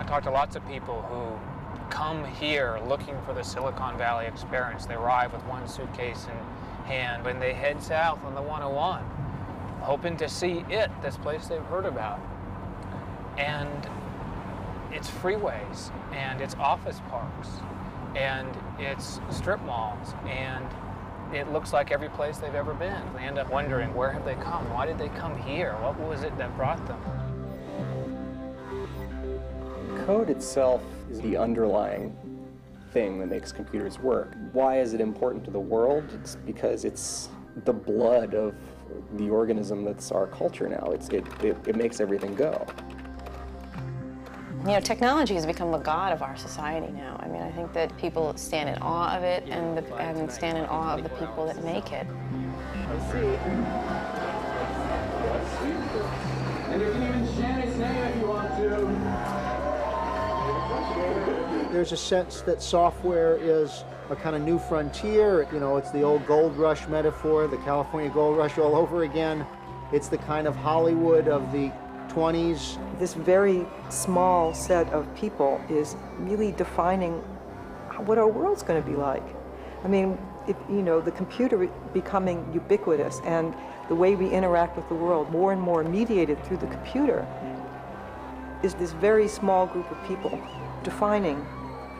talked to lots of people who come here looking for the Silicon Valley experience. They arrive with one suitcase in hand and they head south on the 101, hoping to see this place they've heard about. And it's freeways, and it's office parks, and it's strip malls, and it looks like every place they've ever been. They end up wondering, where have they come? Why did they come here? What was it that brought them? Code itself is the underlying thing that makes computers work. Why is it important to the world? It's because it's the blood of the organism that's our culture now. It makes everything go. You know, technology has become the god of our society now. I mean, I think that people stand in awe of it and stand in awe of the people that make it. And you can even chant his name if you want to. There's a sense that software is a kind of new frontier. You know, it's the old gold rush metaphor, the California gold rush all over again. It's the kind of Hollywood of the 20s. This very small set of people is really defining what our world's going to be like. I mean, you know, the computer becoming ubiquitous and the way we interact with the world more and more mediated through the computer is this very small group of people defining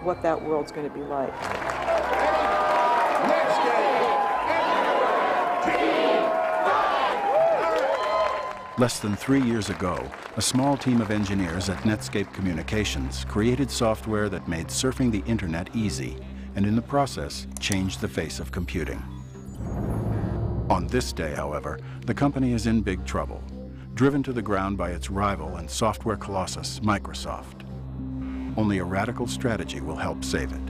what that world's going to be like. Less than 3 years ago, a small team of engineers at Netscape Communications created software that made surfing the internet easy, and in the process, changed the face of computing. On this day, however, the company is in big trouble, driven to the ground by its rival and software colossus, Microsoft. Only a radical strategy will help save it.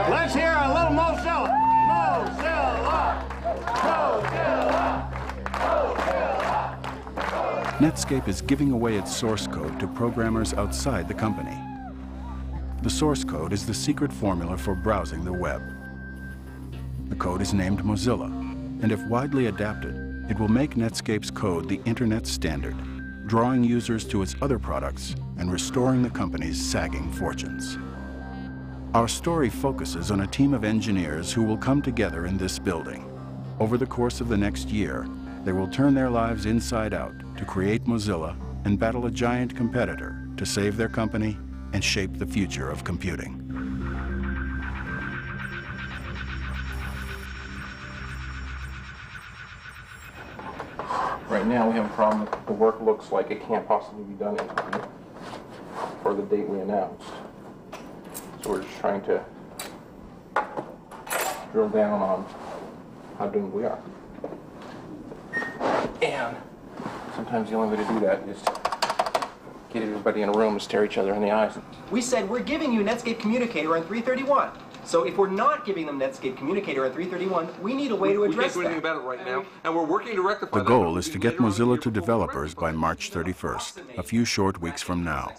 Let's hear a little Mozilla! Mozilla! Mozilla! Mozilla! Netscape is giving away its source code to programmers outside the company. The source code is the secret formula for browsing the web. The code is named Mozilla, and if widely adapted, it will make Netscape's code the internet standard, drawing users to its other products and restoring the company's sagging fortunes. Our story focuses on a team of engineers who will come together in this building. Over the course of the next year, they will turn their lives inside out to create Mozilla and battle a giant competitor to save their company and shape the future of computing. Right now we have a problem. The work looks like it can't possibly be done in time for the date we announced. So we're just trying to drill down on how doomed we are. And sometimes the only way to do that is to get everybody in a room and stare each other in the eyes. We said we're giving you Netscape Communicator on 331. So if we're not giving them Netscape Communicator on 331, we need a way to address that. We can't do anything about it right now, and we're working to rectify that. The goal is to get Mozilla to developers by March 31st, a few short weeks from now.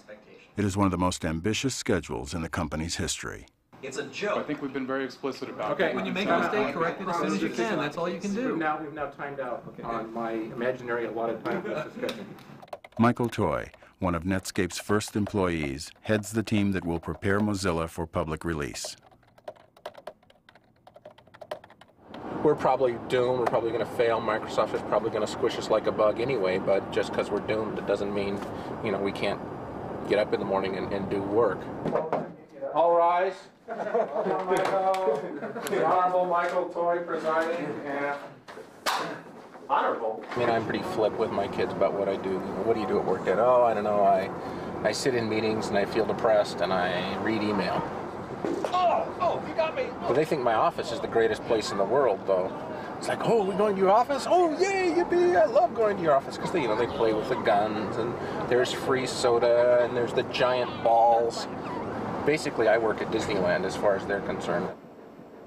It is one of the most ambitious schedules in the company's history. It's a joke. I think we've been very explicit about it. Okay. When you make a mistake, correct it as soon as you can. That's all you can do. We've now timed out on my imaginary allotted time for this discussion. Michael Toy, one of Netscape's first employees, heads the team that will prepare Mozilla for public release. We're probably doomed. We're probably going to fail. Microsoft is probably going to squish us like a bug anyway, but just because we're doomed, it doesn't mean, you know, we can't get up in the morning and do work. All rise. The Honorable Michael Toy presiding, and honorable. I mean, I'm pretty flip with my kids about what I do. You know, what do you do at work, Dad? Oh, I don't know. I sit in meetings and I feel depressed and I read email. Oh, you got me. But they think my office is the greatest place in the world, though. It's like, oh, we're going to your office? Oh, yay, yippee, I love going to your office. Because, you know, they play with the guns, and there's free soda, and there's the giant balls. Basically, I work at Disneyland as far as they're concerned.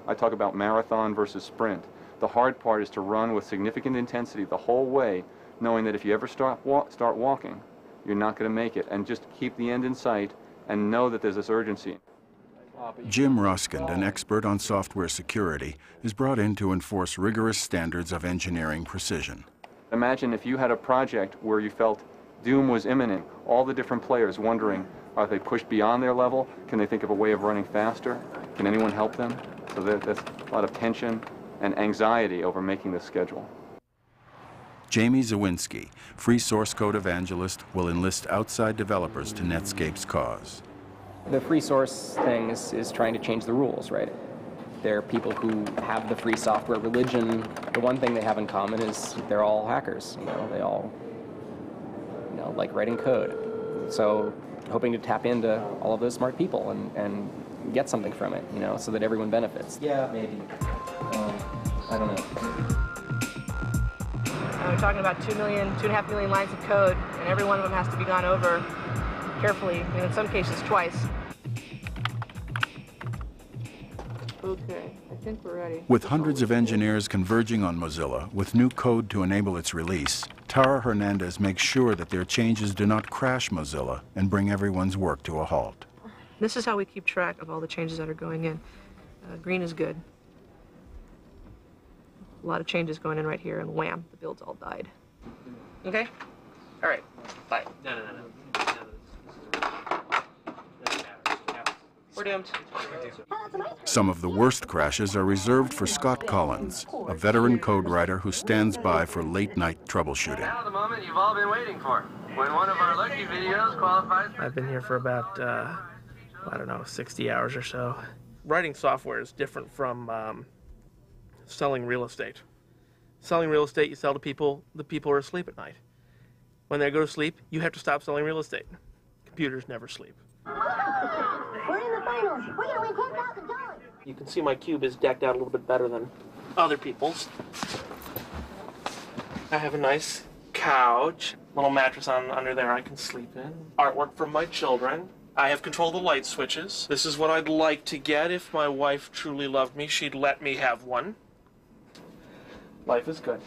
I talk about marathon versus sprint. The hard part is to run with significant intensity the whole way, knowing that if you ever start walking, you're not going to make it. And just keep the end in sight and know that there's this urgency. Jim Ruskind, an expert on software security, is brought in to enforce rigorous standards of engineering precision. Imagine if you had a project where you felt doom was imminent, all the different players wondering, Are they pushed beyond their level? Can they think of a way of running faster? Can anyone help them? So there's a lot of tension and anxiety over making this schedule. Jamie Zawinski, free source code evangelist, will enlist outside developers to Netscape's cause. The free source thing is trying to change the rules, right? There are people who have the free software religion. The one thing they have in common is they're all hackers. They all, like writing code. So hoping to tap into all of those smart people and get something from it, so that everyone benefits. Yeah, maybe. I don't know. We're talking about 2.5 million lines of code, and every one of them has to be gone over carefully, and in some cases twice. Okay, I think we're ready. With hundreds of engineers converging on Mozilla with new code to enable its release, Tara Hernandez makes sure that their changes do not crash Mozilla and bring everyone's work to a halt. This is how we keep track of all the changes that are going in. Green is good. A lot of changes going in right here, and wham, the build's all died. Okay? All right, bye. No. We're doomed. Some of the worst crashes are reserved for Scott Collins, a veteran code writer who stands by for late-night troubleshooting. Now the moment you've all been waiting for, when one of our lucky videos qualifies for... I've been here for about, 60 hours or so. Writing software is different from selling real estate. Selling real estate, you sell to people, the people are asleep at night. When they go to sleep, you have to stop selling real estate. Computers never sleep. We're in the finals. We're gonna win $10,000. You can see my cube is decked out a little bit better than other people's. I have a nice couch, little mattress under there I can sleep in. Artwork from my children. I have control of the light switches. This is what I'd like to get. If my wife truly loved me, she'd let me have one. Life is good.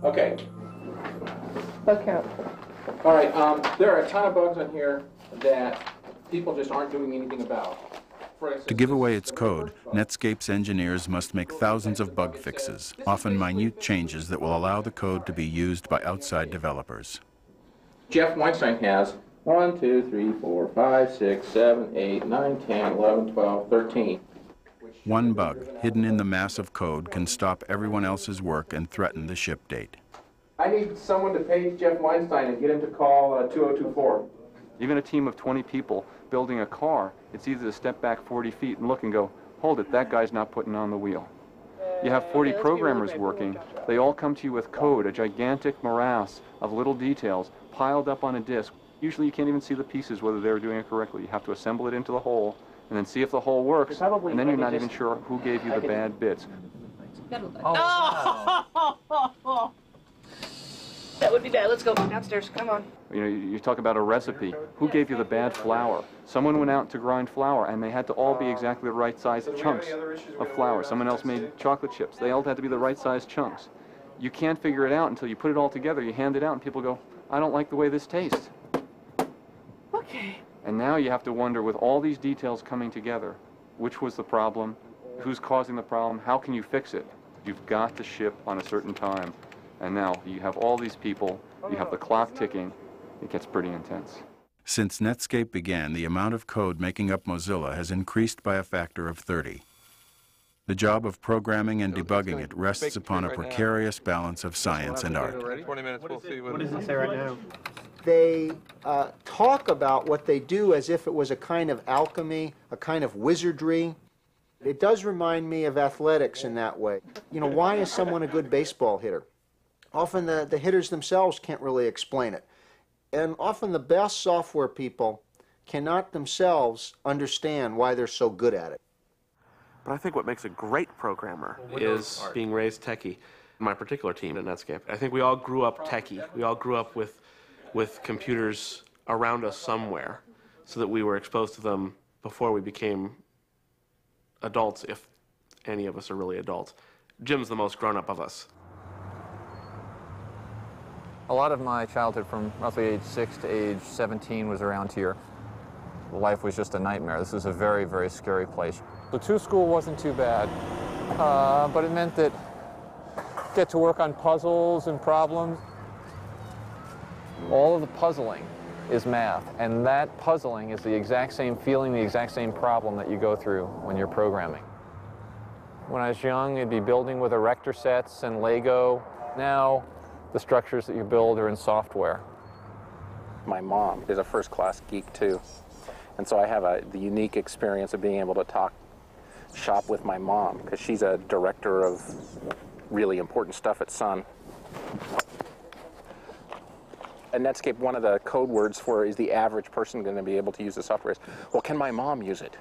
Okay. Okay. All right, there are a ton of bugs on here that people just aren't doing anything about. For instance, To give away its code, Netscape's engineers must make thousands of bug fixes, often minute changes that will allow the code to be used by outside developers. Jeff Weinstein has 1, 2, 3, 4, 5, 6, 7, 8, 9, 10, 11, 12, 13. One bug, hidden in the mass of code, can stop everyone else's work and threaten the ship date. I need someone to page Jeff Weinstein and get him to call 2024. Even a team of 20 people building a car, it's easy to step back 40 feet and look and go, hold it, that guy's not putting on the wheel. You have 40 programmers working. They all come to you with code, a gigantic morass of little details piled up on a disk. Usually you can't even see the pieces, whether they're doing it correctly. You have to assemble it into the whole and then see if the whole works, and then you're not even sure who gave you the bad bits. Oh. That would be bad. Let's go downstairs. Come on. You talk about a recipe. Who gave you the bad flour? Someone went out to grind flour, and they had to all be exactly the right size chunks of flour. Someone else made chocolate chips. They all had to be the right size chunks. You can't figure it out until you put it all together. You hand it out, and people go, I don't like the way this tastes. Okay. And now you have to wonder, with all these details coming together, which was the problem, who's causing the problem, how can you fix it? You've got to ship on a certain time. And now you have all these people, you have the clock ticking, it gets pretty intense. Since Netscape began, the amount of code making up Mozilla has increased by a factor of 30. The job of programming and debugging it rests upon a precarious balance of science and art. 20 minutes, we'll see what does it say right now? They talk about what they do as if it was a kind of alchemy, a kind of wizardry. It does remind me of athletics in that way. Why is someone a good baseball hitter? Often the hitters themselves can't really explain it. And often the best software people cannot themselves understand why they're so good at it. But I think what makes a great programmer is being raised techie. My particular team at Netscape, I think we all grew up techie. We all grew up with computers around us somewhere, so that we were exposed to them before we became adults, if any of us are really adults. Jim's the most grown-up of us. A lot of my childhood from roughly age 6 to age 17 was around here. Life was just a nightmare. This was a very, very scary place. The two-school wasn't too bad, but it meant that get to work on puzzles and problems. All of the puzzling is math, and that puzzling is the exact same feeling, the exact same problem that you go through when you're programming. When I was young, you'd be building with erector sets and Lego. Now, the structures that you build are in software. My mom is a first-class geek, too. And so I have the unique experience of being able to shop with my mom, because she's a director of really important stuff at Sun. At Netscape, one of the code words for is the average person going to be able to use the software is, well, can my mom use it?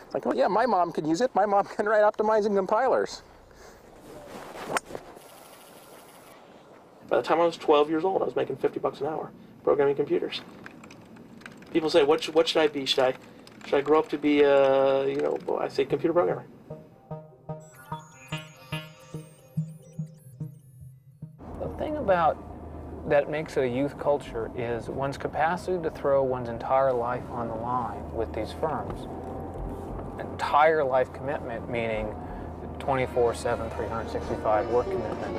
It's like, well, yeah, my mom can use it. My mom can write optimizing compilers. By the time I was 12 years old, I was making $50 an hour programming computers. People say, what should I be? Should I grow up to be I say computer programmer. The thing about that makes it a youth culture is one's capacity to throw one's entire life on the line with these firms. Entire life commitment, meaning 24/7, 365 work commitment.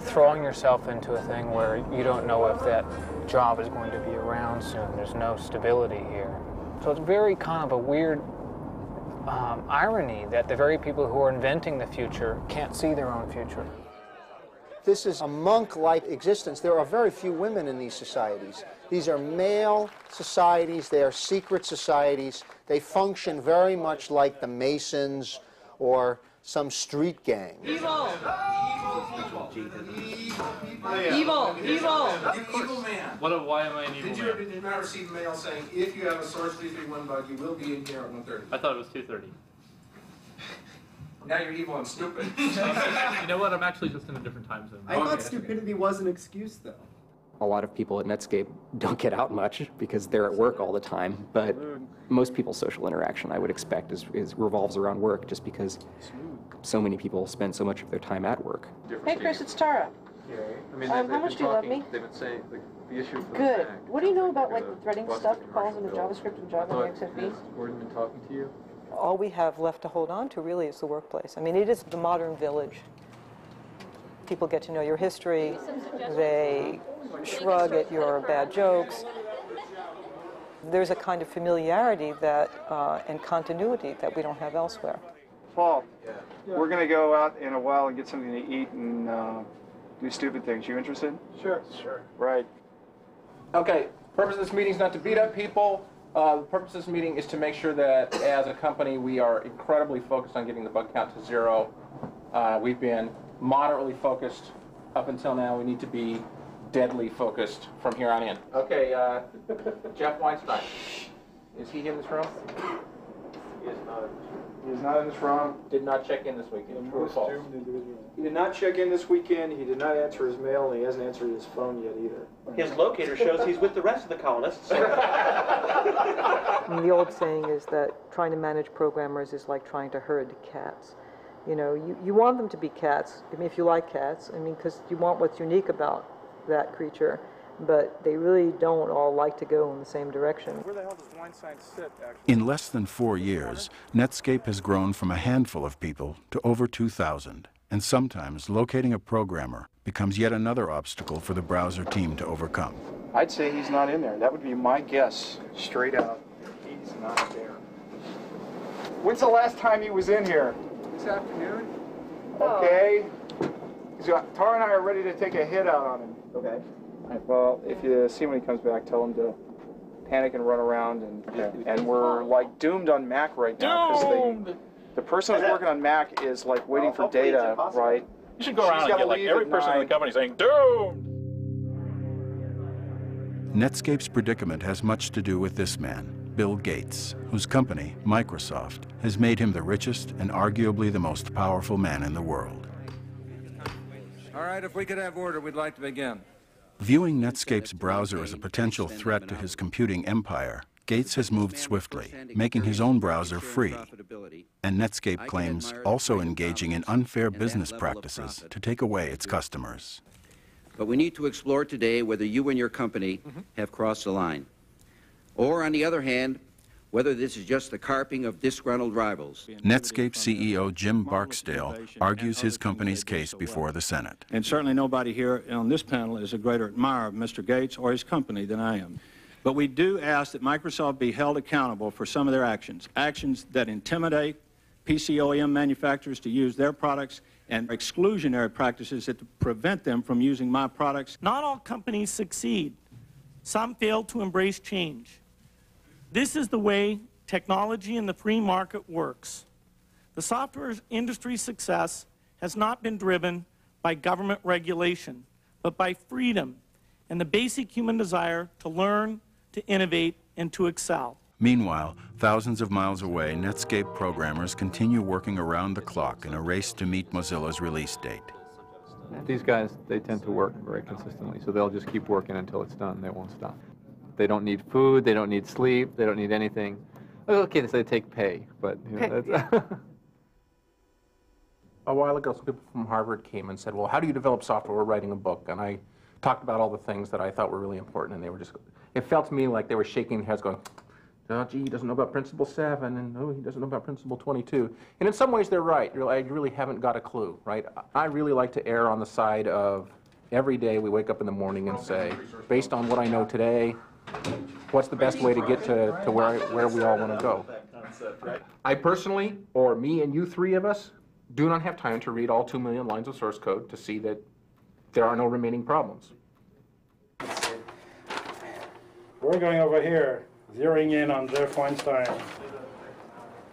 Throwing yourself into a thing where you don't know if that job is going to be around soon. There's no stability here. So it's very kind of a weird irony that the very people who are inventing the future can't see their own future. This is a monk-like existence. There are very few women in these societies. These are male societies. They are secret societies. They function very much like the Masons or some street gang. Evil! Evil! Evil! Evil man. Why am I an evil man? Did you not receive mail saying, if you have a Source 331 bug, you will be in here at 1:30? I thought it was 2:30. Now you're evil and stupid. You know what? I'm actually just in a different time zone. I thought stupidity was an excuse, though. A lot of people at Netscape don't get out much because they're at work all the time, but most people's social interaction, I would expect, revolves around work just because so many people spend so much of their time at work. Hey, Chris, it's Tara. How much do you love me? They've been saying the issue. Good. What do you know about like the threading stuff, calls into JavaScript and Java and XFE? Has Gordon been talking to you? All we have left to hold on to really is the workplace. I mean, it is the modern village. People get to know your history. They shrug at your bad jokes. There's a kind of familiarity that and continuity that we don't have elsewhere. Paul, we're going to go out in a while and get something to eat and do stupid things. You interested? Sure. Right. Okay, purpose of this meeting is not to beat up people. The purpose of this meeting is to make sure that as a company we are incredibly focused on getting the bug count to 0. We've been moderately focused up until now. We need to be deadly focused from here on in. Okay, Jeff Weinstein. Is he in this room? He is not. He is not in this room. Did not check in this weekend. True or false? He did not check in this weekend. He did not answer his mail, and he hasn't answered his phone yet either. His locator shows he's with the rest of the colonists. I mean, the old saying is that trying to manage programmers is like trying to herd cats. You know, you want them to be cats. I mean, if you like cats, I mean, because you want what's unique about that creature, but they really don't all like to go in the same direction. Where the hell does Weinstein sit, actually? In less than 4 years, Netscape has grown from a handful of people to over 2,000, and sometimes locating a programmer becomes yet another obstacle for the browser team to overcome. I'd say he's not in there. That would be my guess, straight out. He's not there. When's the last time he was in here? This afternoon? Okay. Tara and I are ready to take a hit out on him. Okay. Well, if you see him when he comes back, tell him to panic and run around, and we're like doomed on Mac right now because the person who's working on Mac is like waiting for data, right? You should go around and get like every person in the company saying doomed. Netscape's predicament has much to do with this man, Bill Gates, whose company, Microsoft, has made him the richest and arguably the most powerful man in the world. All right, if we could have order, we'd like to begin. Viewing Netscape's browser as a potential threat to his computing empire, Gates has moved swiftly, making his own browser free, and Netscape claims also engaging in unfair business practices to take away its customers. But we need to explore today whether you and your company have crossed the line. Or, on the other hand, whether this is just the carping of disgruntled rivals. Netscape CEO Jim Barksdale argues his company's case before the Senate. And certainly nobody here on this panel is a greater admirer of Mr. Gates or his company than I am. But we do ask that Microsoft be held accountable for some of their actions, actions that intimidate PC OEM manufacturers to use their products and exclusionary practices that prevent them from using my products. Not all companies succeed. Some fail to embrace change. This is the way technology in the free market works. The software industry's success has not been driven by government regulation, but by freedom and the basic human desire to learn, to innovate, and to excel. Meanwhile, thousands of miles away, Netscape programmers continue working around the clock in a race to meet Mozilla's release date. These guys, they tend to work very consistently, so they'll just keep working until it's done. They won't stop. They don't need food, they don't need sleep, they don't need anything. Okay, they take pay, but you know, that's A while ago, some people from Harvard came and said, well, how do you develop software? We're writing a book. And I talked about all the things that I thought were really important, and they were just, it felt to me like they were shaking their heads going, oh, gee, he doesn't know about Principle 7, and oh, he doesn't know about Principle 22. And in some ways, they're right. I really haven't got a clue, right? I really like to err on the side of every day we wake up in the morning and say, based on what I know today, what's the best way to get to where we all want to go? I personally, or me and you three of us, do not have time to read all 2 million lines of source code to see that there are no remaining problems. We're going over here, zeroing in on Jeff Weinstein.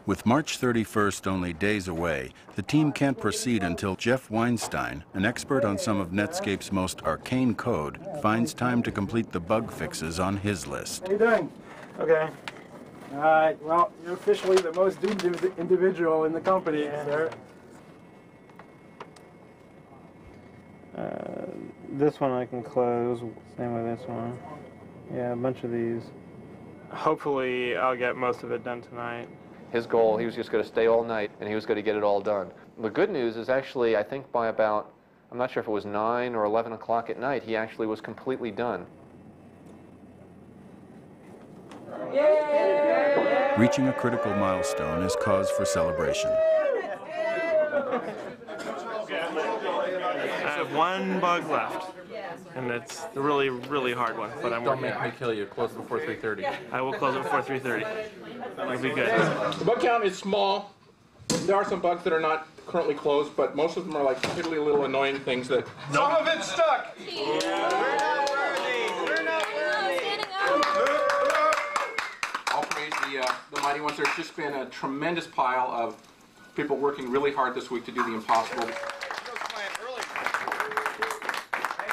With March 31st only days away, the team can't proceed until Jeff Weinstein, an expert on some of Netscape's most arcane code, finds time to complete the bug fixes on his list. How you doing? Okay. All right, well, you're officially the most doomed individual in the company, sir. This one I can close, same with this one. Yeah, a bunch of these. Hopefully I'll get most of it done tonight. his goal. He was just going to stay all night, and he was going to get it all done. The good news is actually, I think by about, I'm not sure if it was 9 or 11 o'clock at night, he actually was completely done. Reaching a critical milestone is cause for celebration. I have one bug left, and it's the really, really hard one, but I'm Don't working on make it. me kill you. Close before 3:30. I will close it before 3:30. It'll be good. The bug count is small. There are some bugs that are not currently closed, but most of them are like piddly little annoying things that... Some of it's stuck! I'll praise the mighty ones. There's just been a tremendous pile of people working really hard this week to do the impossible.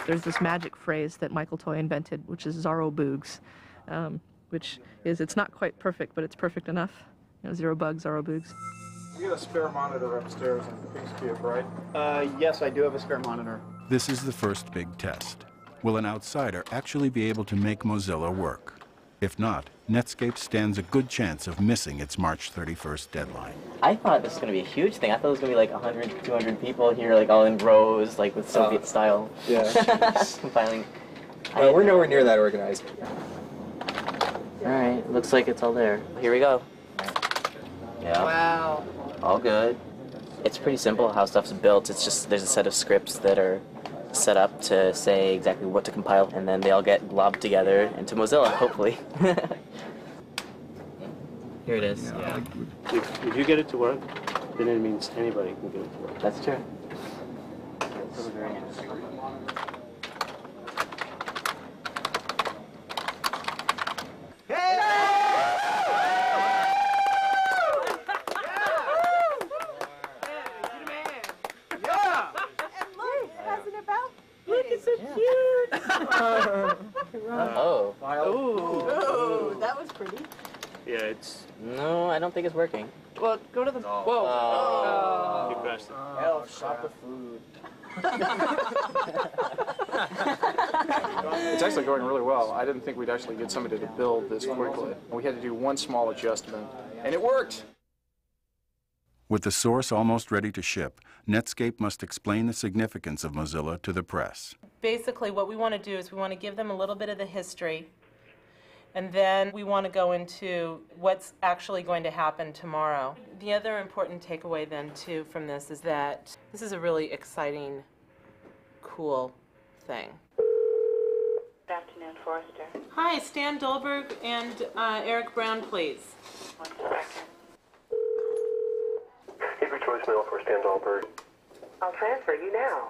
There's this magic phrase that Michael Toy invented, which is Zaro Boogs, which is, it's not quite perfect, but it's perfect enough. You know, 0 bugs, 0 boogs. You got a spare monitor upstairs in the King's Cube, right? Yes, I do have a spare monitor. This is the first big test. Will an outsider actually be able to make Mozilla work? If not, Netscape stands a good chance of missing its March 31st deadline. I thought this was going to be a huge thing. I thought it was going to be like 100, 200 people here, like all in rows, like with Soviet style. Yeah. Compiling. We're nowhere near that organized. All right, looks like it's all there. Here we go. Yeah. Wow. All good. It's pretty simple how stuff's built. It's just there's a set of scripts that are set up to say exactly what to compile, and then they all get globbed together into Mozilla, hopefully. Here it is. Yeah. If you get it to work, then it means anybody can get it to work. That's true. Oh. Ooh, that was pretty. Yeah, it's... No, I don't think it's working. Well, go to the... Whoa. You crashed it. Elf, shop the food. It's actually going really well. I didn't think we'd actually get somebody to build this quickly. We had to do one small adjustment, and it worked. With the source almost ready to ship, Netscape must explain the significance of Mozilla to the press. Basically, what we want to do is we want to give them a little bit of the history, And then we want to go into what's actually going to happen tomorrow. The other important takeaway then too from this is that this is a really exciting, cool thing. Good afternoon, Forrester. Hi, Stan Dolberg and Eric Brown, please. 1 second. Give your voicemail for Stan Dolberg. I'll transfer you now.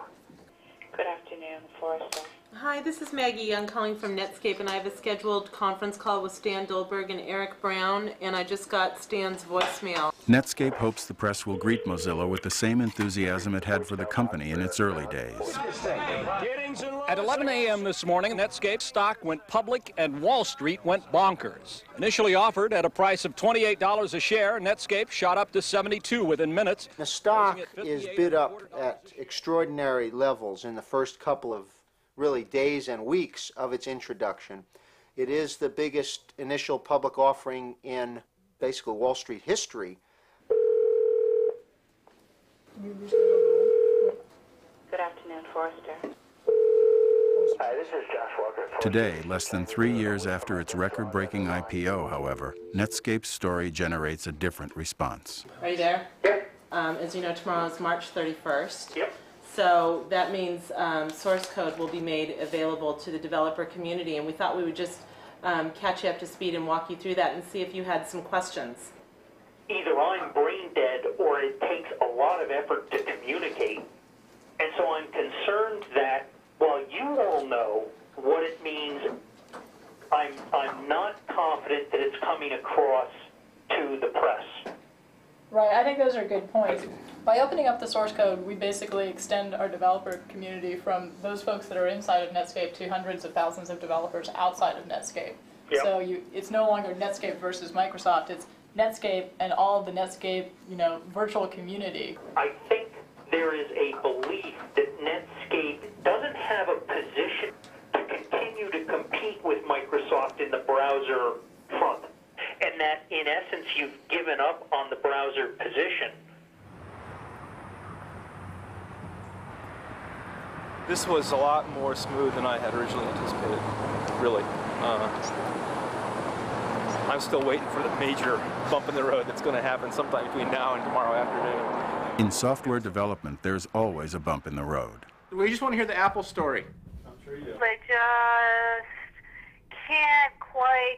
Good afternoon, Forrester. Hi, this is Maggie Young calling from Netscape, and I have a scheduled conference call with Stan Dolberg and Eric Brown, and I just got Stan's voicemail. Netscape hopes the press will greet Mozilla with the same enthusiasm it had for the company in its early days. At 11 a.m. this morning, Netscape stock went public and Wall Street went bonkers. Initially offered at a price of $28 a share, Netscape shot up to $72 within minutes. The stock is bid up at extraordinary levels in the first couple of really days and weeks of its introduction. It is the biggest initial public offering in basically Wall Street history. Good afternoon, Forrester. Hi, this is Josh Walker. Today, less than 3 years after its record-breaking IPO, however, Netscape's story generates a different response. Are you there? Yep. As you know, tomorrow is March 31st. Yep. So that means source code will be made available to the developer community, and we thought we would just catch you up to speed and walk you through that and see if you had some questions. Either I'm brain dead or it takes a lot of effort to communicate. And so I'm concerned that while you all know what it means, I'm not confident that it's coming across to the press. Right, I think those are good points. By opening up the source code, we basically extend our developer community from those folks that are inside of Netscape to hundreds of thousands of developers outside of Netscape. Yep. So it's no longer Netscape versus Microsoft, it's Netscape and all of the Netscape, virtual community. I think there is a belief that Netscape doesn't have a position to continue to compete with Microsoft in the browser front, and that in essence you've given up on the browser position. This was a lot more smooth than I had originally anticipated, really. I'm still waiting for the major bump in the road that's going to happen sometime between now and tomorrow afternoon. In software development, there's always a bump in the road. We just want to hear the Apple story. I'm sure you do. They just can't quite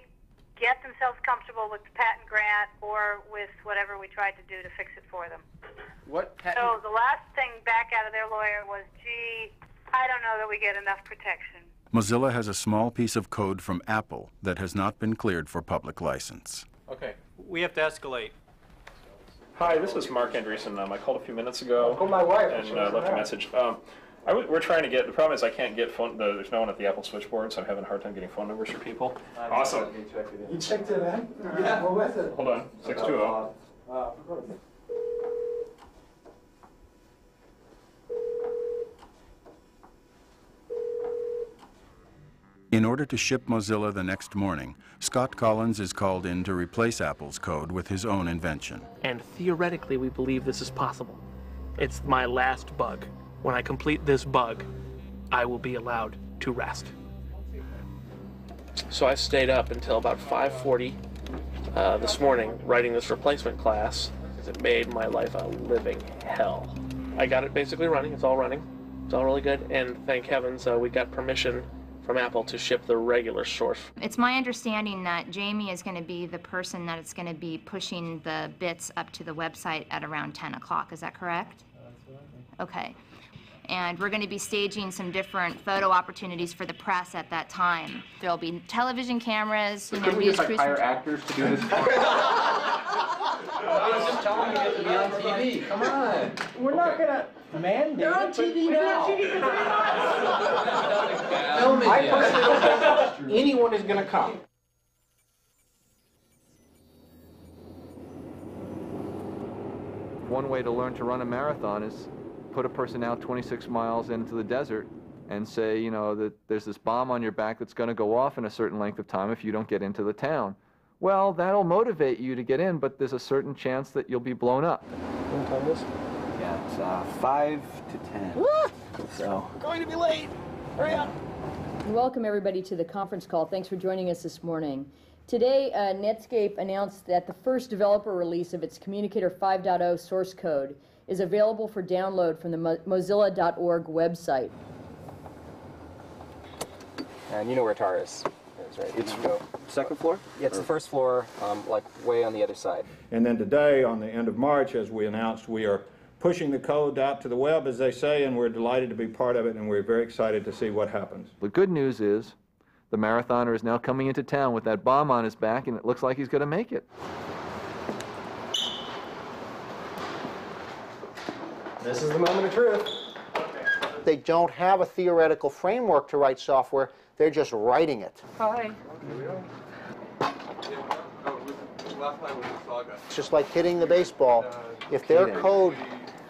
get themselves comfortable with the patent grant or with whatever we tried to do to fix it for them. What patent? So the last thing back out of their lawyer was, gee, I don't know that we get enough protection. Mozilla has a small piece of code from Apple that has not been cleared for public license. Okay, we have to escalate. Hi, this is Mark Andreessen. I called a few minutes ago Oh, my wife. and left a message. We're trying to get, the problem is I can't get phone, there's no one at the Apple switchboard, so I'm having a hard time getting phone numbers for people. Awesome. You checked it in? Yeah. What was it? Hold on, 620. In order to ship Mozilla the next morning, Scott Collins is called in to replace Apple's code with his own invention. And theoretically, we believe this is possible. It's my last bug. When I complete this bug, I will be allowed to rest. So I stayed up until about 5:40 this morning writing this replacement class because it made my life a living hell. I got it basically running. It's all running. It's all really good. And thank heavens we got permission from Apple to ship the regular source. It's my understanding that Jamie is going to be the person that is going to be pushing the bits up to the website at around 10 o'clock. Is that correct? Okay. And we're going to be staging some different photo opportunities for the press at that time. There'll be television cameras, Couldn't we just hire actors to do this? I was just telling you to be on TV. Come on. We're not going to mandate. They're on TV now. I personally don't think anyone is going to come. One way to learn to run a marathon is put a person out 26 miles into the desert and say, that there's this bomb on your back that's going to go off in a certain length of time if you don't get into the town. Well, that'll motivate you to get in, but there's a certain chance that you'll be blown up. What time is it? Yeah, it's 5 to 10. Woo! So. We're going to be late. Hurry up. And welcome everybody to the conference call. Thanks for joining us this morning. Today, Netscape announced that the first developer release of its Communicator 5.0 source code is available for download from the mozilla.org website. And you know where Tara is, right? It's second floor? Yeah, it's the first floor, like way on the other side. And then today, on the end of March, as we announced, we are pushing the code out to the web, as they say, and we're delighted to be part of it, and we're very excited to see what happens. The good news is the marathoner is now coming into town with that bomb on his back, and it looks like he's going to make it. This is the moment of truth. They don't have a theoretical framework to write software, they're just writing it. Hi. It's just like hitting the baseball. If their code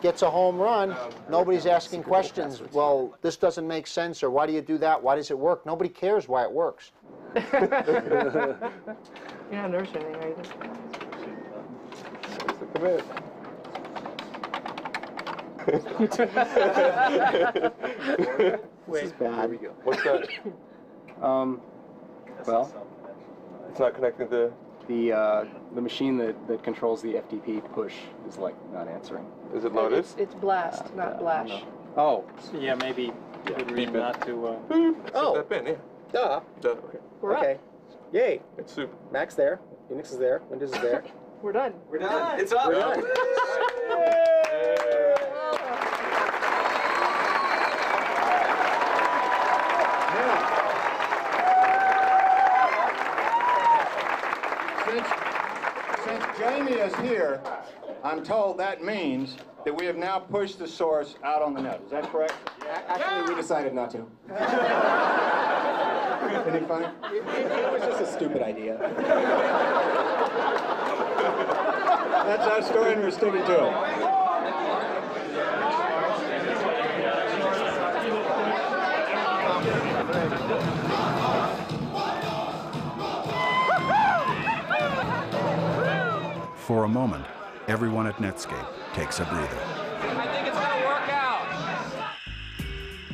gets a home run, nobody's asking questions. Well, this doesn't make sense, or why do you do that? Why does it work? Nobody cares why it works. You're not nursing anything, are you? This is bad. What's that? Well, It's not connecting to the machine that controls the FTP push is like not answering. Is it loaded? It's blast, not blash. No. Oh. Yeah, maybe good reason not to. Oh. That bin, yeah. Duh. Okay. We're Okay. up. Yay. It's super. Mac's there. Unix is there. Windows is there. We're done. We're done. It's up. We're done. Since Jamie is here, I'm told that means that we have now pushed the source out on the net. Is that correct? Actually, we decided not to. Any funny? It was just a stupid idea. That's our story, and we're sticking to it. For a moment, everyone at Netscape takes a breather. I think it's going to work out.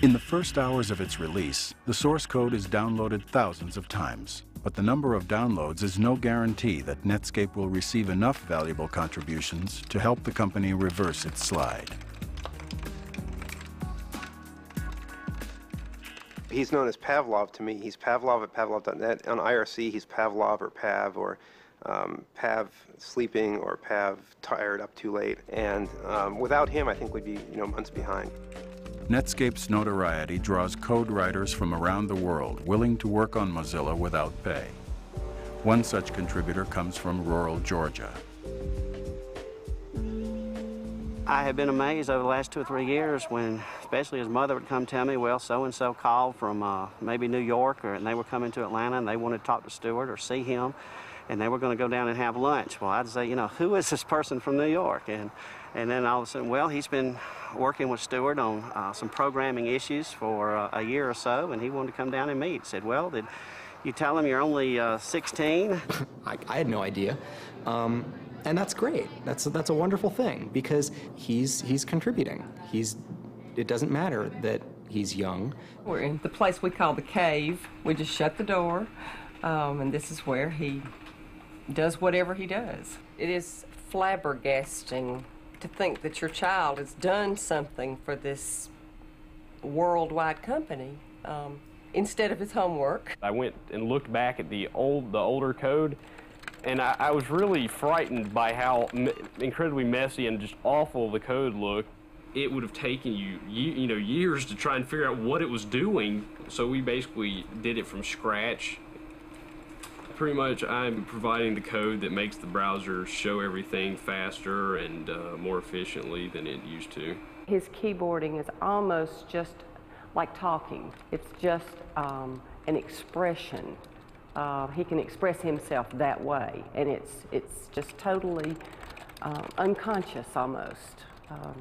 In the first hours of its release, the source code is downloaded thousands of times, but the number of downloads is no guarantee that Netscape will receive enough valuable contributions to help the company reverse its slide. He's known as Pavlov to me. He's Pavlov at Pavlov.net. On IRC, he's Pavlov or Pav or Pav sleeping or Pav tired up too late. And without him, I think we'd be months behind. Netscape's notoriety draws code writers from around the world willing to work on Mozilla without pay. One such contributor comes from rural Georgia. I have been amazed over the last 2 or 3 years when, especially his mother would come tell me, well, so-and-so called from maybe New York, and they were coming to Atlanta, and they wanted to talk to Stewart or see him, and they were going to go down and have lunch. Well, I'd say, who is this person from New York? And then all of a sudden, well, he's been working with Stewart on some programming issues for a year or so, and he wanted to come down and meet. Said, well, did you tell him you're only 16? I had no idea. And that's great. That's a wonderful thing because he's contributing. It doesn't matter that he's young. We're in the place we call the cave. We just shut the door, and this is where he does whatever he does. It is flabbergasting to think that your child has done something for this worldwide company instead of his homework. I went and looked back at the older code, and I was really frightened by how incredibly messy and just awful the code looked. It would have taken you years to try and figure out what it was doing, so we basically did it from scratch. Pretty much I'm providing the code that makes the browser show everything faster and more efficiently than it used to. His keyboarding is almost just like talking. It's just an expression. He can express himself that way, and it's just totally unconscious almost,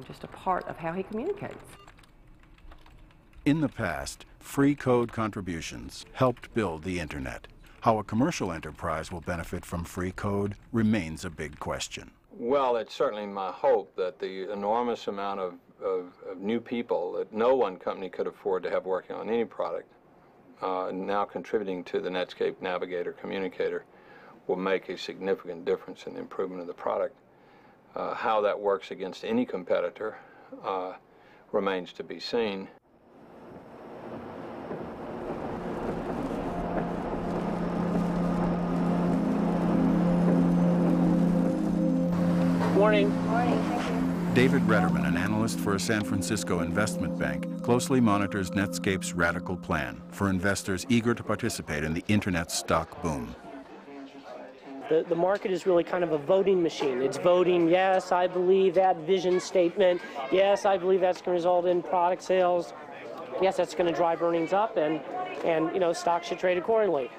just a part of how he communicates. In the past, free code contributions helped build the internet. How a commercial enterprise will benefit from free code remains a big question. Well, it's certainly my hope that the enormous amount of new people that no one company could afford to have working on any product now contributing to the Netscape Navigator Communicator, will make a significant difference in the improvement of the product. How that works against any competitor remains to be seen. Morning. Morning, thank you. David Retterman, an analyst for a San Francisco investment bank, closely monitors Netscape's radical plan for investors eager to participate in the internet stock boom. The market is really kind of a voting machine. It's voting, yes, I believe that vision statement. Yes, I believe that's going to result in product sales. Yes, that's going to drive earnings up, and you know, stocks should trade accordingly.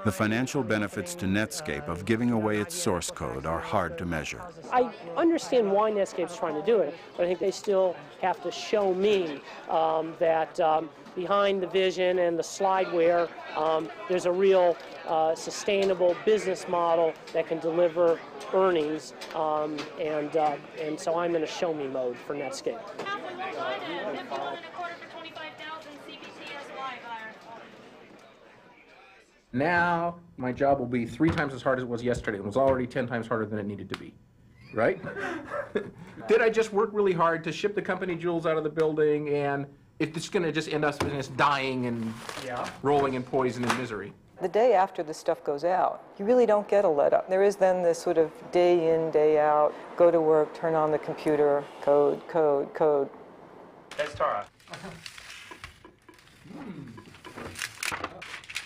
The financial benefits to Netscape of giving away its source code are hard to measure. I understand why Netscape's trying to do it, but I think they still have to show me that behind the vision and the slideware, there's a real sustainable business model that can deliver earnings, and so I'm in a show me mode for Netscape. Now, my job will be 3 times as hard as it was yesterday. It was already 10 times harder than it needed to be, right? Did I just work really hard to ship the company jewels out of the building, and it's going to just end up in us dying and rolling in poison and misery? The day after the stuff goes out, you really don't get a let up. There is then this sort of day in, day out, go to work, turn on the computer, code, code, code. That's Tara.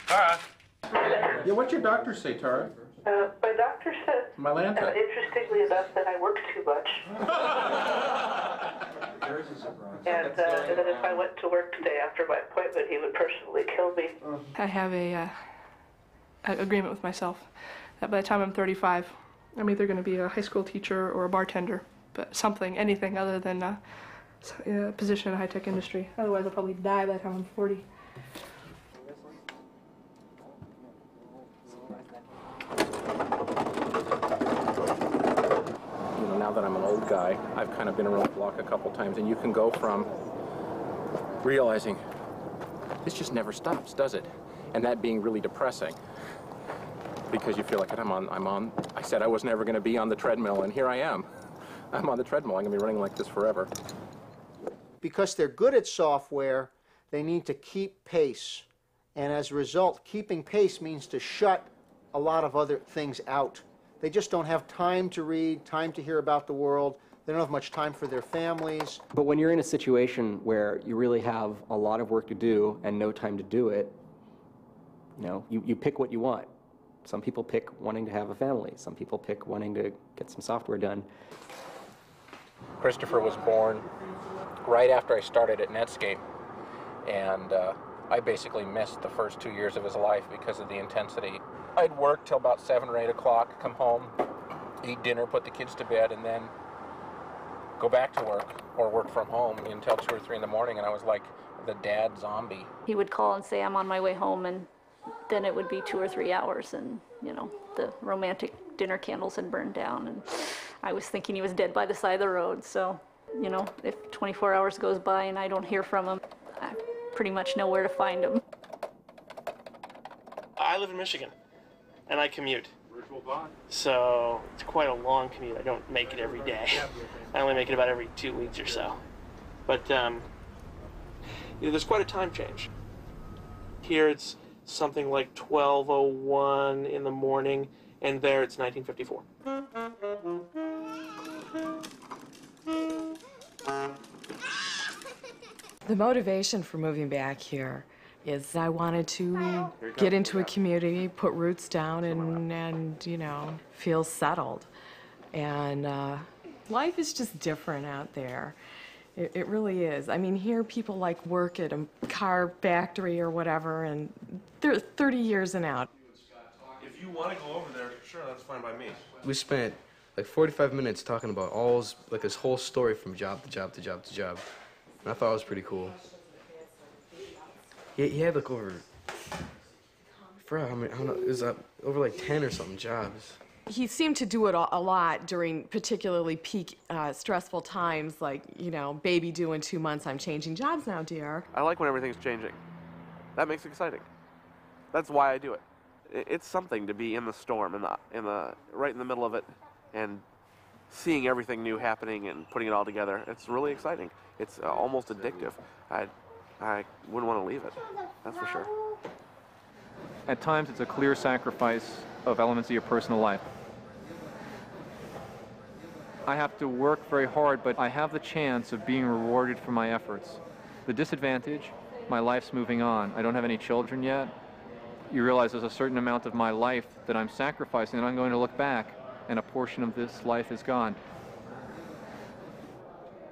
Tara. Yeah, what's your doctor say, Tara? My doctor said, Mylanta. interestingly enough, that I worked too much. And that if I went to work today after my appointment, he would personally kill me. I have an agreement with myself that by the time I'm 35, I'm either going to be a high school teacher or a bartender, but something, anything other than a position in the high-tech industry. Otherwise, I'll probably die by the time I'm 40. Now that I'm an old guy, I've kind of been around the block a couple times, and you can go from realizing this just never stops, does it? And that being really depressing because you feel like I said I was never going to be on the treadmill, and here I am. I'm on the treadmill. I'm going to be running like this forever. Because they're good at software, they need to keep pace. And as a result, keeping pace means to shut a lot of other things out. They just don't have time to read, time to hear about the world. They don't have much time for their families. But when you're in a situation where you really have a lot of work to do and no time to do it, you pick what you want. Some people pick wanting to have a family. Some people pick wanting to get some software done. Christopher was born right after I started at Netscape, and I basically missed the first 2 years of his life because of the intensity. I'd work till about 7 or 8 o'clock, come home, eat dinner, put the kids to bed, and then go back to work or work from home until 2 or 3 in the morning, and I was like the dad zombie. He would call and say, I'm on my way home, and then it would be 2 or 3 hours, and, the romantic dinner candles had burned down, and I was thinking he was dead by the side of the road, so, if 24 hours goes by and I don't hear from him, I pretty much know where to find him. I live in Michigan, and I commute. So it's quite a long commute. I don't make it every day. I only make it about every 2 weeks or so. But there's quite a time change. Here it's something like 12:01 in the morning, and there it's 1954. The motivation for moving back here is I wanted to get into a community, put roots down, and feel settled. And life is just different out there. It really is. I mean, here people work at a car factory or whatever, and they're 30 years and out. If you want to go over there, sure, that's fine by me. We spent 45 minutes talking about this whole story from job to job to job to job. And I thought it was pretty cool. He had over, I forgot how many, I don't know, it was over 10 or something jobs. He seemed to do it a lot during particularly peak stressful times, baby due in 2 months, I'm changing jobs now, dear. I like when everything's changing. That makes it exciting. That's why I do it. It's something to be in the storm, right in the middle of it, and seeing everything new happening and putting it all together. It's really exciting. It's almost addictive. I wouldn't want to leave it, that's for sure. At times, it's a clear sacrifice of elements of your personal life. I have to work very hard, but I have the chance of being rewarded for my efforts. The disadvantage, my life's moving on. I don't have any children yet. You realize there's a certain amount of my life that I'm sacrificing, and I'm going to look back, and a portion of this life is gone.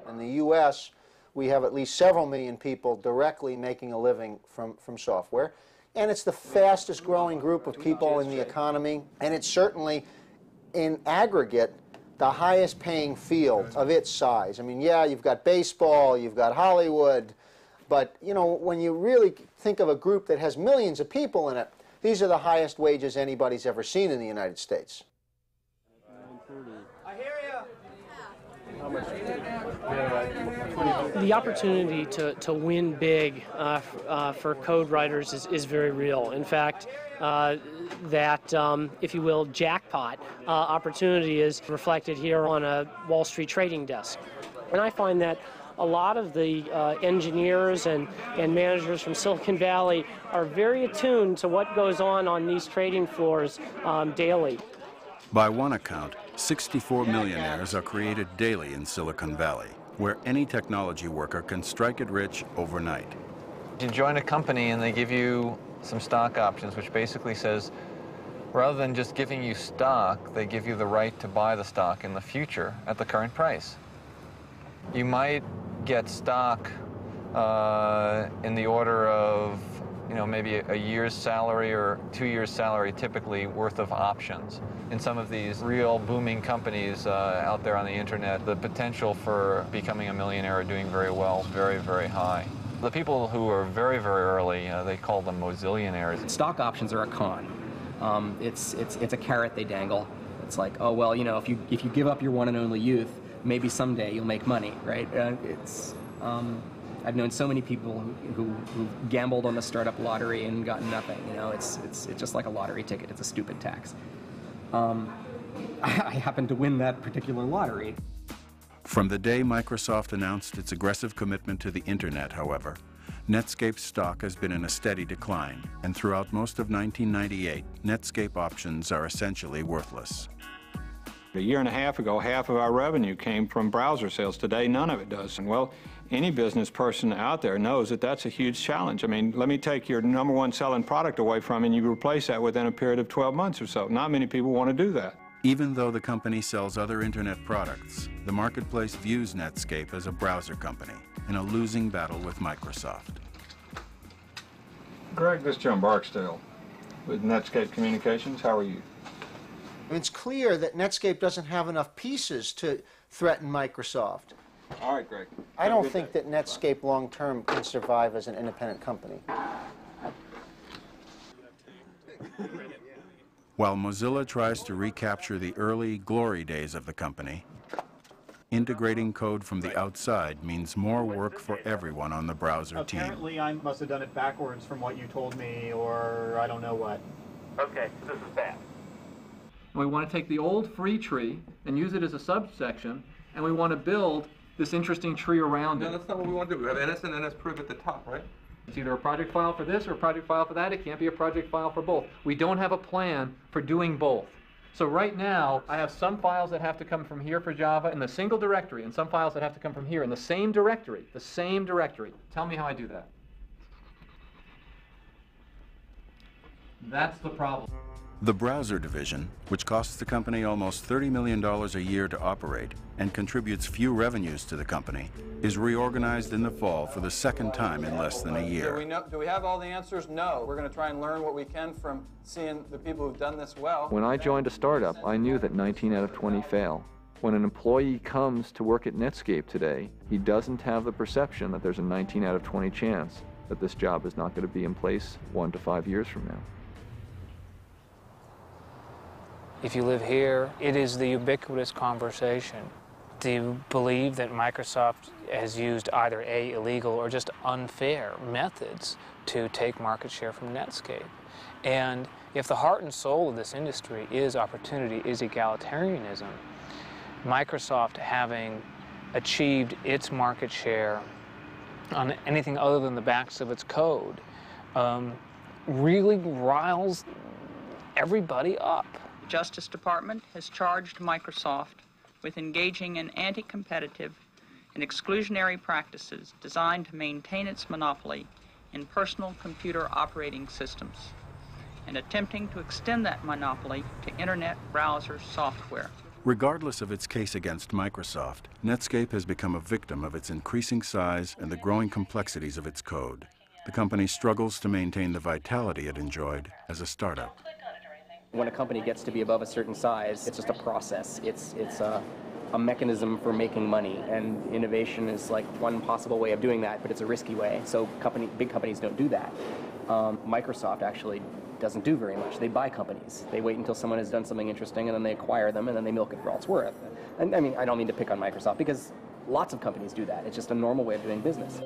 In the U.S., we have at least several million people directly making a living from software. And it's the fastest growing group of people in the economy. And it's certainly, in aggregate, the highest paying field of its size. I mean, yeah, you've got baseball, you've got Hollywood. But, you know, when you really think of a group that has millions of people in it, these are the highest wages anybody's ever seen in the United States. The opportunity to win big for code writers is very real. In fact, that, if you will, jackpot opportunity is reflected here on a Wall Street trading desk. And I find that a lot of the engineers and managers from Silicon Valley are very attuned to what goes on these trading floors daily. By one account, 64 millionaires are created daily in Silicon Valley, where any technology worker can strike it rich overnight. You join a company and they give you some stock options, which basically says, rather than just giving you stock, they give you the right to buy the stock in the future at the current price. You might get stock in the order of, you know, maybe a year's salary or 2 years' salary typically worth of options. In some of these real booming companies out there on the internet, the potential for becoming a millionaire or doing very well is very, very high. The people who are very, very early, they call them mozillionaires. Stock options are a con. It's a carrot they dangle. It's like, oh, well, you know, if you give up your one and only youth, maybe someday you'll make money, right? I've known so many people who gambled on the startup lottery and gotten nothing. You know, it's just like a lottery ticket. It's a stupid tax. I happened to win that particular lottery. From the day Microsoft announced its aggressive commitment to the internet, however, Netscape's stock has been in a steady decline, and throughout most of 1998, Netscape options are essentially worthless. A year and a half ago, half of our revenue came from browser sales. Today, none of it does. And well, any business person out there knows that that's a huge challenge. I mean, let me take your #1 selling product away from you and you replace that within a period of 12 months or so. Not many people want to do that. Even though the company sells other internet products, the marketplace views Netscape as a browser company in a losing battle with Microsoft. Greg, this is Jim Barksdale with Netscape Communications. How are you? It's clear that Netscape doesn't have enough pieces to threaten Microsoft. All right, Greg. I don't think that Netscape long-term can survive as an independent company. While Mozilla tries to recapture the early glory days of the company, integrating code from the outside means more work for everyone on the browser team. Apparently, I must have done it backwards from what you told me, or I don't know what. Okay, this is bad. We want to take the old free tree and use it as a subsection, and we want to build this interesting tree around it. No, that's not what we want to do. We have NS and NSPriv at the top, right? It's either a project file for this or a project file for that. It can't be a project file for both. We don't have a plan for doing both. So right now, I have some files that have to come from here for Java in the single directory, and some files that have to come from here in the same directory. The same directory. Tell me how I do that. That's the problem. The browser division, which costs the company almost $30 million a year to operate and contributes few revenues to the company, is reorganized in the fall for the second time in less than a year. Do we have all the answers? No. We're going to try and learn what we can from seeing the people who've done this well. When I joined a startup, I knew that 19 out of 20 fail. When an employee comes to work at Netscape today, he doesn't have the perception that there's a 19 out of 20 chance that this job is not going to be in place 1 to 5 years from now. If you live here, it is the ubiquitous conversation. Do you believe that Microsoft has used either A, illegal or just unfair methods to take market share from Netscape? And if the heart and soul of this industry is opportunity, is egalitarianism, Microsoft having achieved its market share on anything other than the backs of its code really riles everybody up. The Justice Department has charged Microsoft with engaging in anti-competitive and exclusionary practices designed to maintain its monopoly in personal computer operating systems and attempting to extend that monopoly to Internet browser software. Regardless of its case against Microsoft, Netscape has become a victim of its increasing size and the growing complexities of its code. The company struggles to maintain the vitality it enjoyed as a startup. When a company gets to be above a certain size, it's just a process. It's a mechanism for making money, and innovation is like one possible way of doing that, but it's a risky way. So big companies don't do that. Microsoft actually doesn't do very much. They buy companies. They wait until someone has done something interesting, and then they acquire them, and then they milk it for all it's worth. And I mean, I don't mean to pick on Microsoft, because lots of companies do that. It's just a normal way of doing business.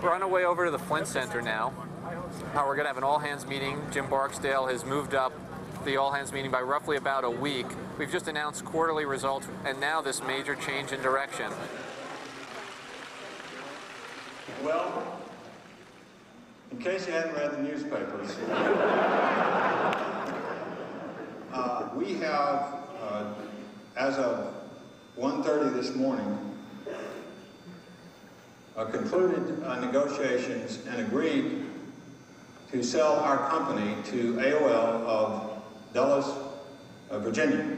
We're on our way over to the Flint Center now. We're going to have an all-hands meeting. Jim Barksdale has moved up the all-hands meeting by roughly about a week. We've just announced quarterly results, and now this major change in direction. Well, in case you hadn't read the newspapers, we have, as of 1:30 this morning, concluded negotiations and agreed to sell our company to AOL of Dulles, Virginia.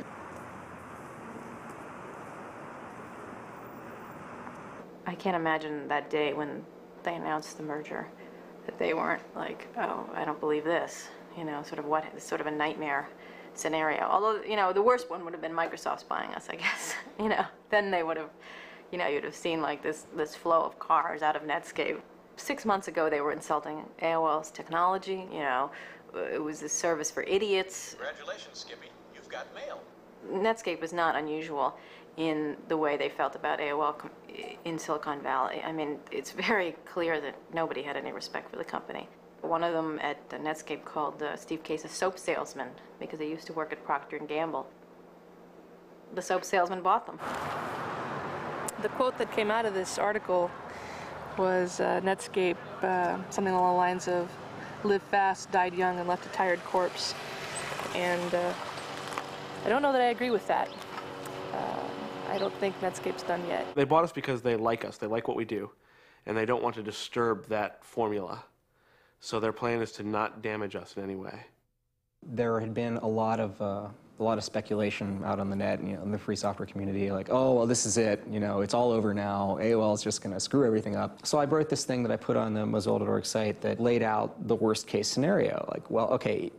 I can't imagine that day when they announced the merger, that they weren't like, oh, I don't believe this, you know, sort of a nightmare scenario. Although, you know, the worst one would have been Microsoft's buying us, I guess. You know, then they would have, you know, you'd have seen like this flow of cars out of Netscape. 6 months ago, they were insulting AOL's technology. You know, it was a service for idiots. Congratulations, Skippy. You've got mail. Netscape was not unusual in the way they felt about AOL in Silicon Valley. I mean, it's very clear that nobody had any respect for the company. One of them at Netscape called Steve Case a soap salesman because he used to work at Procter & Gamble. The soap salesman bought them. The quote that came out of this article was Netscape, something along the lines of, "Live fast, died young, and left a tired corpse." And I don't know that I agree with that. I don't think Netscape's done yet. They bought us because they like us, they like what we do, and they don't want to disturb that formula. So their plan is to not damage us in any way. There had been a lot of speculation out on the net, you know, in the free software community, like, oh, well, this is it, you know, it's all over now, AOL is just going to screw everything up. So I wrote this thing that I put on the Mozilla.org site that laid out the worst case scenario. Like, well, okay,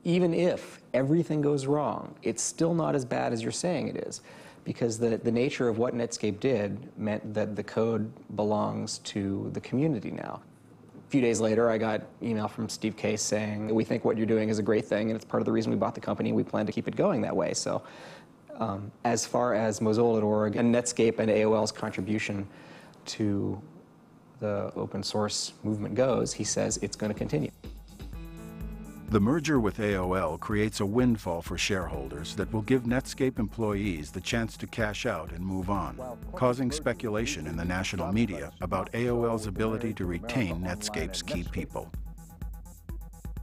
even if everything goes wrong, it's still not as bad as you're saying it is, because the nature of what Netscape did meant that the code belongs to the community now. A few days later, I got email from Steve Case saying, we think what you're doing is a great thing, and it's part of the reason we bought the company, and we plan to keep it going that way. So as far as Mozilla.org and Netscape and AOL's contribution to the open source movement goes, he says it's going to continue. The merger with AOL creates a windfall for shareholders that will give Netscape employees the chance to cash out and move on, causing speculation in the national media about AOL's ability to retain Netscape's key people.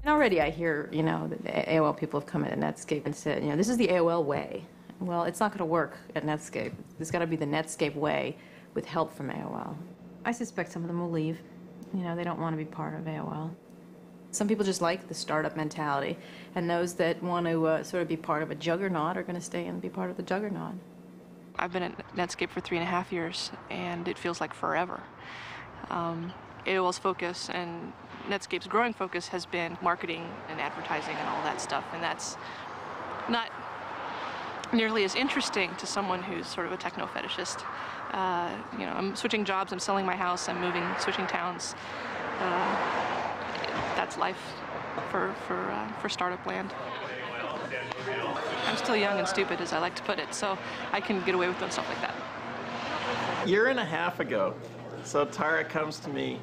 And already I hear, you know, the AOL people have come into Netscape and said, you know, this is the AOL way. Well, it's not going to work at Netscape. It's got to be the Netscape way with help from AOL. I suspect some of them will leave. You know, they don't want to be part of AOL. Some people just like the startup mentality, and those that want to sort of be part of a juggernaut are going to stay and be part of the juggernaut. I've been at Netscape for 3.5 years, and it feels like forever. AOL's focus and Netscape's growing focus has been marketing and advertising and all that stuff, and that's not nearly as interesting to someone who's sort of a techno-fetishist. You know, I'm switching jobs, I'm selling my house, I'm moving, switching towns. that's life for startup land. I'm still young and stupid, as I like to put it, so I can get away with doing stuff like that. A year and a half ago, so Tara comes to me.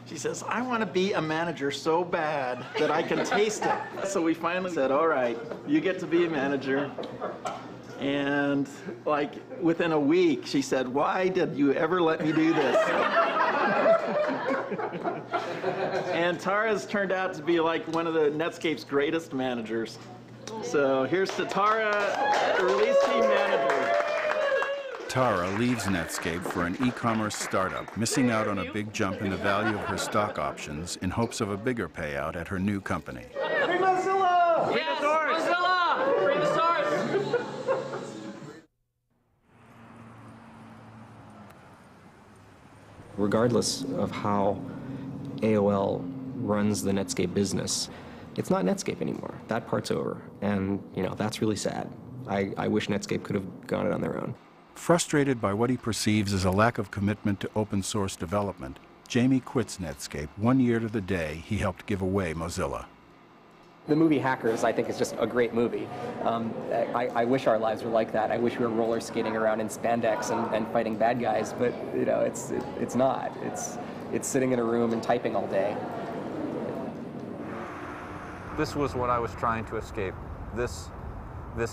She says, I want to be a manager so bad that I can taste it. So we finally said, all right, you get to be a manager. And like within a week, she said, why did you ever let me do this? And Tara's turned out to be like one of the Netscape's greatest managers. So here's to Tara, the release team manager. Tara leaves Netscape for an e-commerce startup, missing out on a big jump in the value of her stock options in hopes of a bigger payout at her new company. Free Mozilla! Yes, Mozilla! Free the source! Regardless of how AOL runs the Netscape business, it's not Netscape anymore. That part's over, and that's really sad. I wish Netscape could have gone it on their own. Frustrated by what he perceives as a lack of commitment to open source development, Jamie quits Netscape 1 year to the day he helped give away Mozilla. The movie Hackers, I think, is just a great movie. I wish our lives were like that. I wish we were roller skating around in spandex and fighting bad guys, but it's not. It's sitting in a room and typing all day. This was what I was trying to escape, this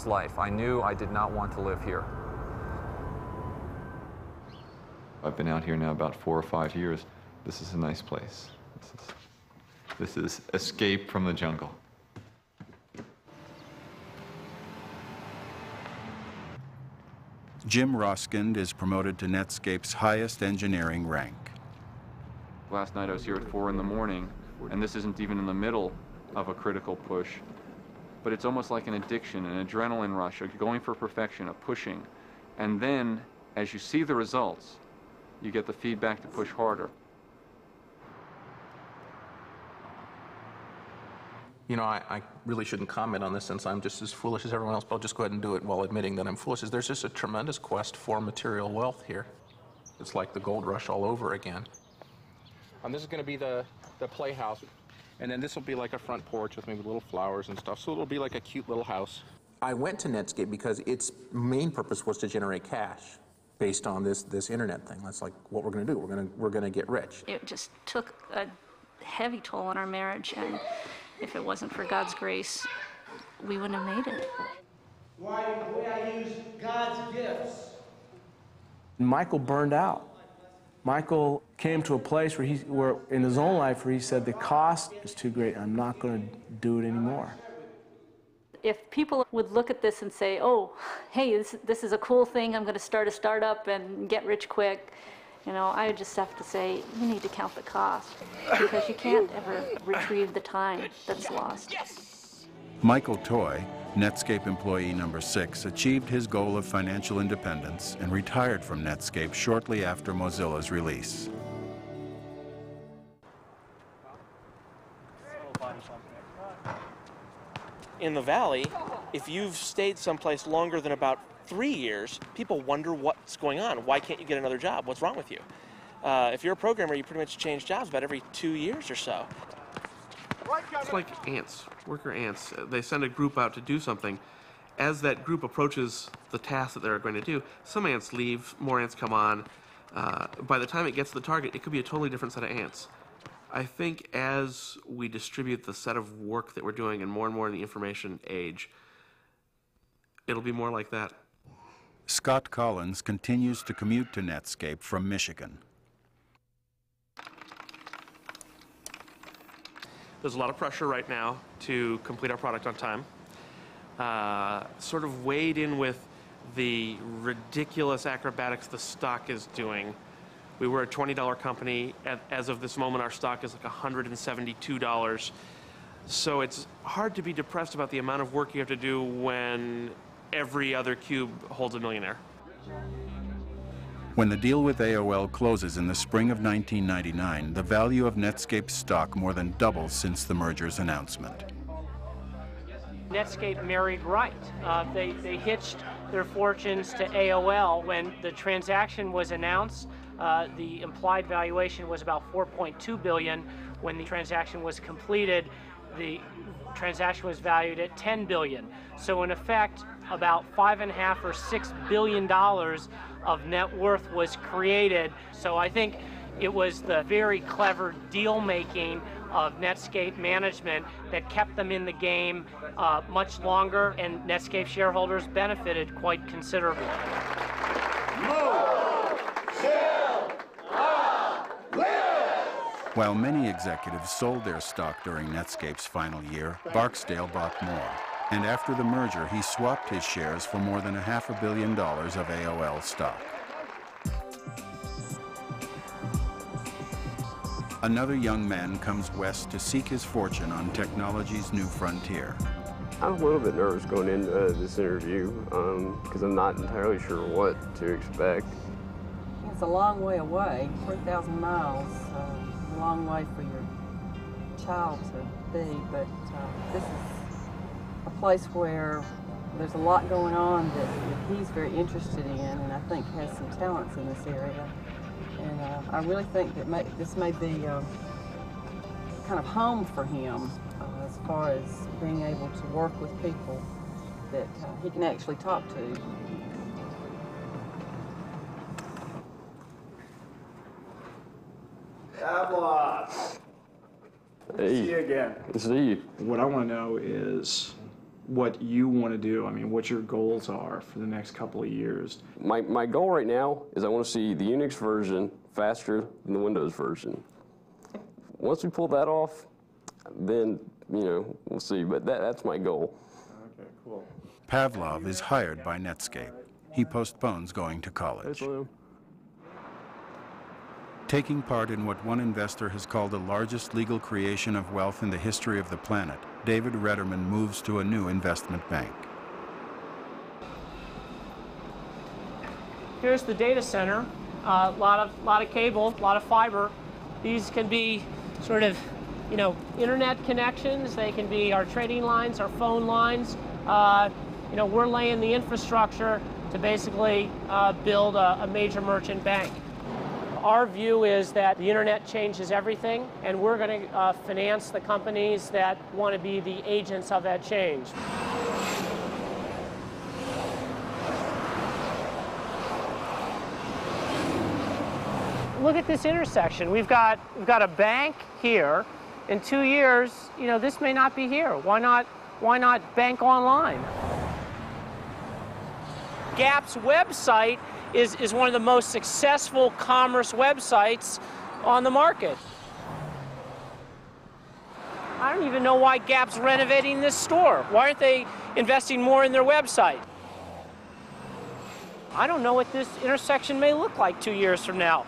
life. I knew I did not want to live here. I've been out here now about 4 or 5 years. This is a nice place. This is escape from the jungle. Jim Roskind is promoted to Netscape's highest engineering rank. Last night I was here at 4 in the morning, and this isn't even in the middle of a critical push. But it's almost like an addiction, an adrenaline rush, a going for perfection, a pushing. And then, as you see the results, you get the feedback to push harder. I really shouldn't comment on this since I'm just as foolish as everyone else, but I'll just go ahead and do it while admitting that I'm foolish. There's just a tremendous quest for material wealth here. It's like the gold rush all over again. This is going to be the playhouse, and then this will be like a front porch with maybe little flowers and stuff, so it'll be like a cute little house. I went to Netscape because its main purpose was to generate cash based on this internet thing. That's like what we're going to do. We're going to get rich. It just took a heavy toll on our marriage, and if it wasn't for God's grace, we wouldn't have made it. Why I use God's gifts. Michael burned out. Michael came to a place where in his own life where he said the cost is too great. I'm not going to do it anymore. If people would look at this and say, oh, hey, this is a cool thing, I'm going to start a startup and get rich quick, I just have to say, you need to count the cost, because you can't ever retrieve the time that's lost. Michael Toy, Netscape employee number 6, achieved his goal of financial independence and retired from Netscape shortly after Mozilla's release. In the Valley, if you've stayed someplace longer than about 3 years, people wonder what's going on. Why can't you get another job? What's wrong with you? If you're a programmer, you pretty much change jobs about every 2 years or so. It's like ants, worker ants. They send a group out to do something. As that group approaches the task that they're going to do, some ants leave, more ants come on. By the time it gets to the target, it could be a totally different set of ants. I think as we distribute the set of work that we're doing and more in the information age, it'll be more like that. Scott Collins continues to commute to Netscape from Michigan. There's a lot of pressure right now to complete our product on time. Sort of weighed in with the ridiculous acrobatics the stock is doing. We were a $20 company. As of this moment, our stock is like $172. So it's hard to be depressed about the amount of work you have to do when every other cube holds a millionaire. When the deal with AOL closes in the spring of 1999, the value of Netscape's stock more than doubles since the merger's announcement. Netscape married right. They hitched their fortunes to AOL. When the transaction was announced, the implied valuation was about $4.2 billion. When the transaction was completed, the transaction was valued at $10 billion. So in effect, about $5.5 or $6 billion of net worth was created. So I think it was the very clever deal making of Netscape management that kept them in the game much longer, and Netscape shareholders benefited quite considerably. While many executives sold their stock during Netscape's final year, Barksdale bought more. And after the merger, he swapped his shares for more than $500 million of AOL stock. Another young man comes west to seek his fortune on technology's new frontier. I'm a little bit nervous going into this interview because I'm not entirely sure what to expect. It's a long way away, 3,000 miles, a long way for your child to be, but this is a place where there's a lot going on that he's very interested in, and I think has some talents in this area. And I really think that this may be kind of home for him as far as being able to work with people that he can actually talk to. Pavlov. Hey. See you again. See you. What I want to know is what you want to do. I mean, what your goals are for the next couple of years. My goal right now is I want to see the Unix version faster than the Windows version. Once we pull that off, then, you know, we'll see. But that's my goal. Okay, cool. Pavlov is hired by Netscape. He postpones going to college. Taking part in what one investor has called the largest legal creation of wealth in the history of the planet, David Retterman moves to a new investment bank. Here's the data center. A lot of cable, a lot of fiber. These can be sort of, you know, internet connections. They can be our trading lines, our phone lines. You know, we're laying the infrastructure to basically build a major merchant bank. Our view is that the internet changes everything, and we're going to finance the companies that want to be the agents of that change. Look at this intersection. We've got a bank here. In 2 years, you know, this may not be here. Why not bank online? Gap's website is one of the most successful commerce websites on the market. I don't even know why Gap's renovating this store. Why aren't they investing more in their website? I don't know what this intersection may look like 2 years from now.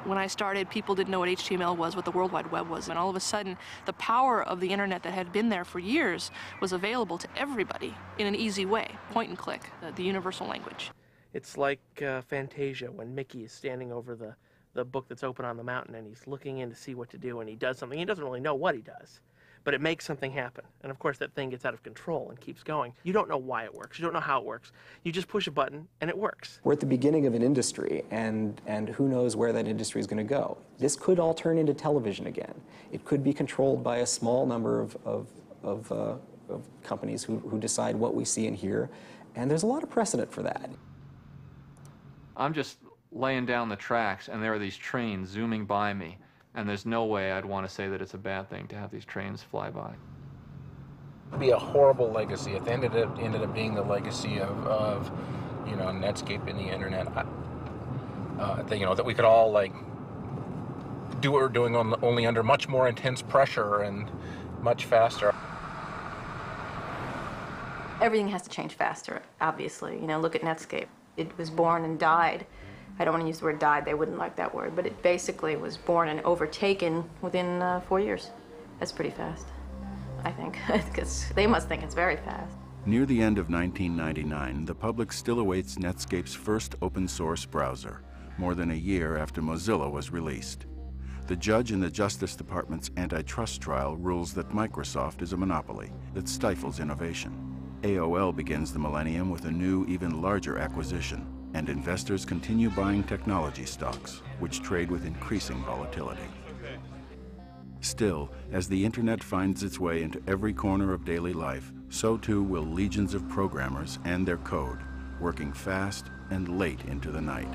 When I started, people didn't know what HTML was, what the World Wide Web was, and all of a sudden, the power of the internet that had been there for years was available to everybody in an easy way, point and click, the universal language. It's like Fantasia when Mickey is standing over the book that's open on the mountain and he's looking in to see what to do, and he does something. He doesn't really know what he does, but it makes something happen. And of course, that thing gets out of control and keeps going. You don't know why it works. You don't know how it works. You just push a button and it works. We're at the beginning of an industry, and who knows where that industry is going to go. This could all turn into television again. It could be controlled by a small number of companies who decide what we see and hear, and there's a lot of precedent for that. I'm just laying down the tracks, and there are these trains zooming by me. And there's no way I'd want to say that it's a bad thing to have these trains fly by. It'd be a horrible legacy. If it ended up being the legacy of you know, Netscape and the internet, that, you know, that we could all like do what we're doing only under much more intense pressure and much faster. Everything has to change faster, obviously. You know, look at Netscape. It was born and died. I don't want to use the word died, they wouldn't like that word, but it basically was born and overtaken within 4 years. That's pretty fast, I think, because they must think it's very fast. Near the end of 1999, the public still awaits Netscape's first open-source browser, more than a year after Mozilla was released. The judge in the Justice Department's antitrust trial rules that Microsoft is a monopoly that stifles innovation. AOL begins the millennium with a new, even larger acquisition, and investors continue buying technology stocks, which trade with increasing volatility. Still, as the internet finds its way into every corner of daily life, so too will legions of programmers and their code, working fast and late into the night.